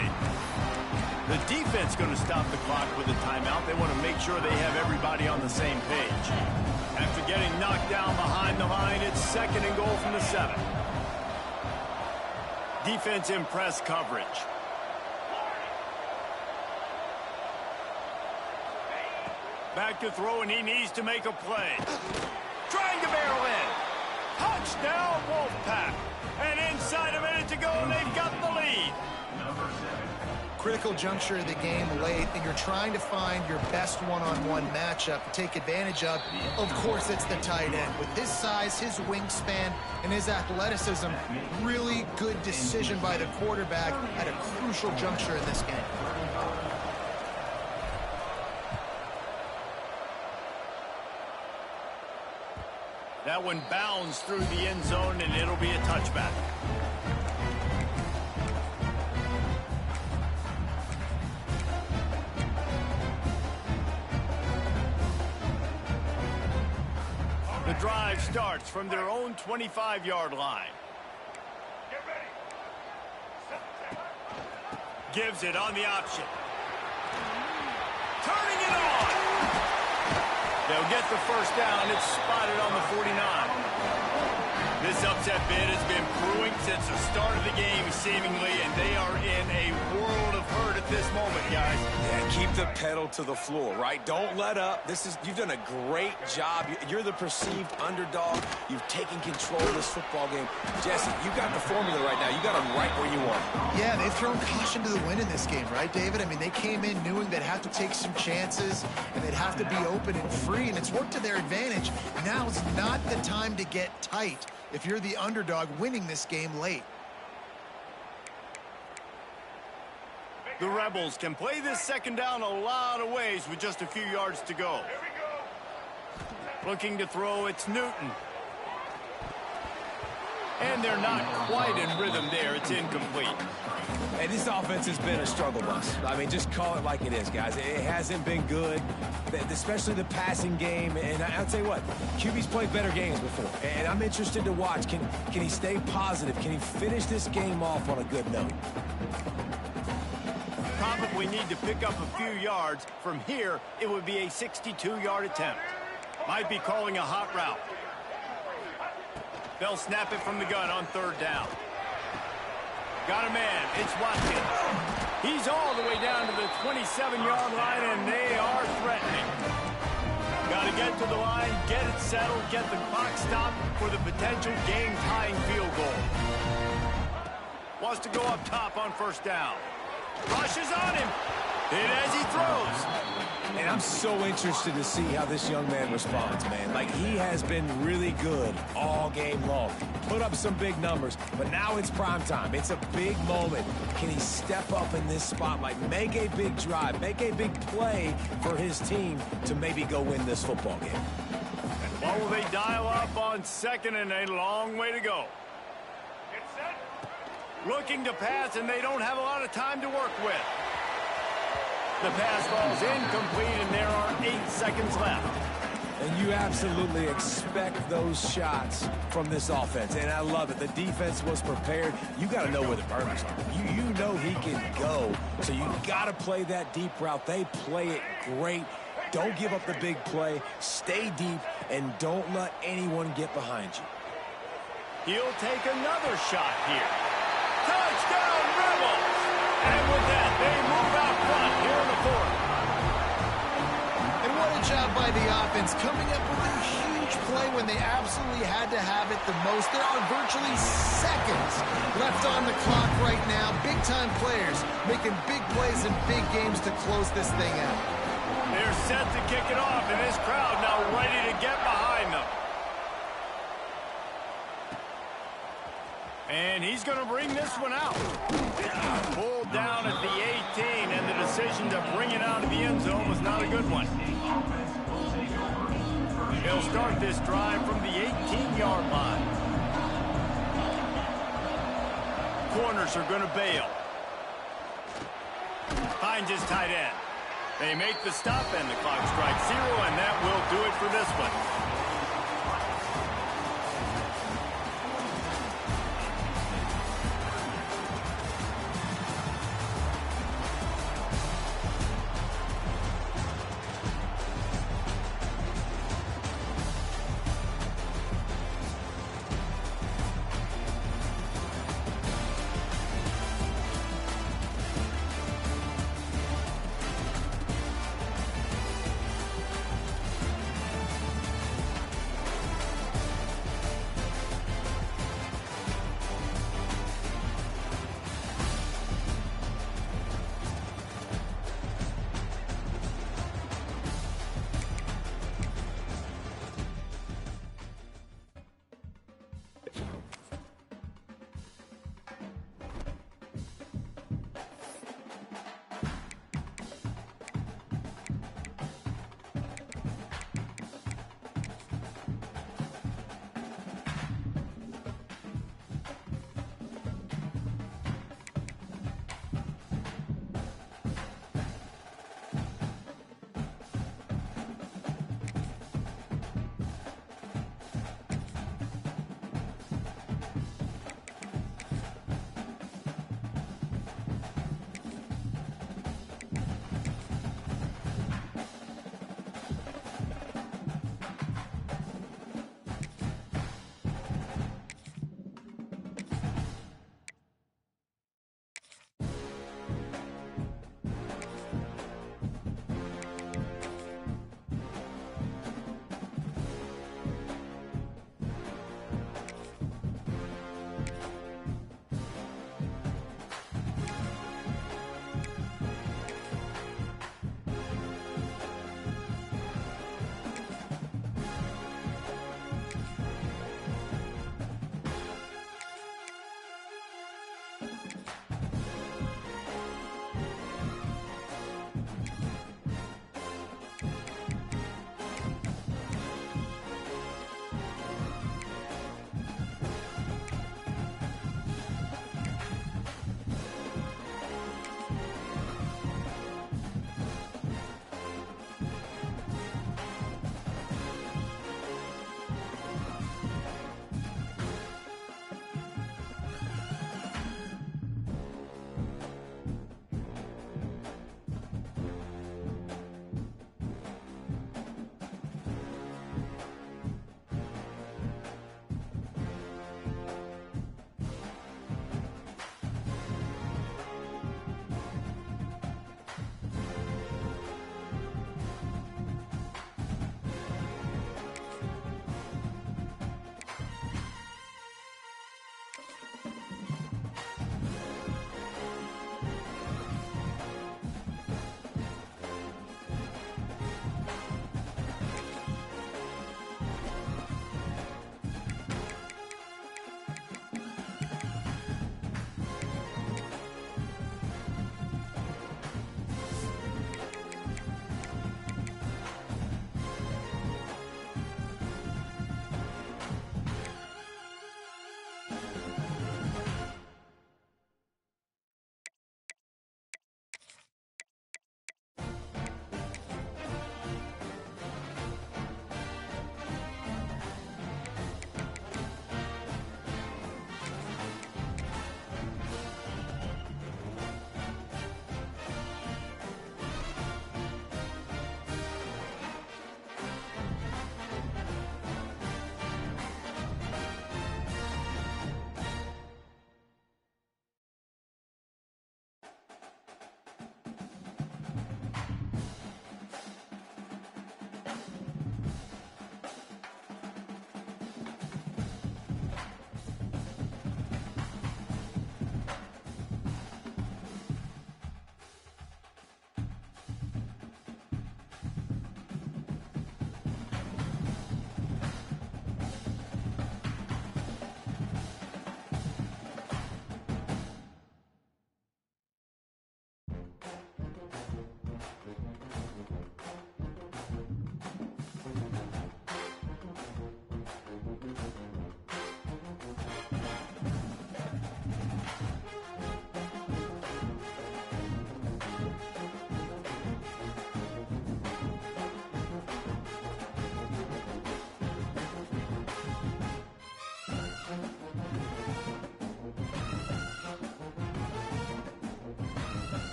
The defense going to stop the clock with a timeout. They want to make sure they have everybody on the same page. After getting knocked down behind the line, it's 2nd and goal from the 7. Defense in press coverage. Back to throw, and he needs to make a play. Trying to barrel in. Touchdown, Wolfpack. And inside a minute to go, and they've got the lead. Critical juncture of the game late, and you're trying to find your best one-on-one matchup to take advantage of. Of course, it's the tight end. With his size, his wingspan, and his athleticism, really good decision by the quarterback at a crucial juncture in this game. That one bounds through the end zone, and it'll be a touchback. The drive starts from their own 25-yard line. Gives it on the option. Turning it on. They'll get the first down. It's spotted on the 49. This upset bid has been brewing since the start of the game, seemingly, and they are in a world of hurt at this moment, guys. Yeah, keep the pedal to the floor, right? Don't let up. You've done a great job. You're the perceived underdog. You've taken control of this football game. Jesse, you got the formula right now. You got them right where you want them. Yeah, they've thrown caution to the wind in this game, right, David? I mean, they came in knowing they'd have to take some chances, and they'd have to be open and free, and it's worked to their advantage. Now's not the time to get tight if you're the underdog winning this game late. The Rebels can play this second down a lot of ways with just a few yards to go. Looking to throw, it's Newton. And they're not quite in rhythm there. It's incomplete. Hey, this offense has been a struggle bus. I mean, just call it like it is, guys. It hasn't been good, especially the passing game. And I'll tell you what, QB's played better games before. And I'm interested to watch. Can he stay positive? Can he finish this game off on a good note? Probably need to pick up a few yards. From here, it would be a 62-yard attempt. Might be calling a hot route. They'll snap it from the gun on third down. Got a man. It's Watkins. He's all the way down to the 27-yard line, and they are threatening. Got to get to the line, get it settled, get the clock stopped for the potential game-tying field goal. Wants to go up top on first down. Rushes on him. Hit as he throws. And I'm so interested to see how this young man responds, man. Like, he has been really good all game long. Put up some big numbers, but now it's prime time. It's a big moment. Can he step up in this spotlight, make a big drive, make a big play for his team to maybe go win this football game? And what will they dial up on second, and a long way to go? Looking to pass, and they don't have a lot of time to work with. The pass falls incomplete, and there are 8 seconds left. And you absolutely expect those shots from this offense, and I love it. The defense was prepared. You got to know where the burners are. You know he can go, so you got to play that deep route. They play it great. Don't give up the big play. Stay deep, and don't let anyone get behind you. He'll take another shot here. Touchdown, Rebels! And with that, they move out front here in the fourth. And what a job by the offense, coming up with a huge play when they absolutely had to have it the most. There are virtually seconds left on the clock right now. Big-time players making big plays in big games to close this thing out. They're set to kick it off, and this crowd now ready to get behind them. And he's going to bring this one out. Pulled down at the 18, and the decision to bring it out of the end zone was not a good one. He'll start this drive from the 18-yard line. Corners are going to bail. Finds his tight end. They make the stop, and the clock strikes 0, and that will do it for this one.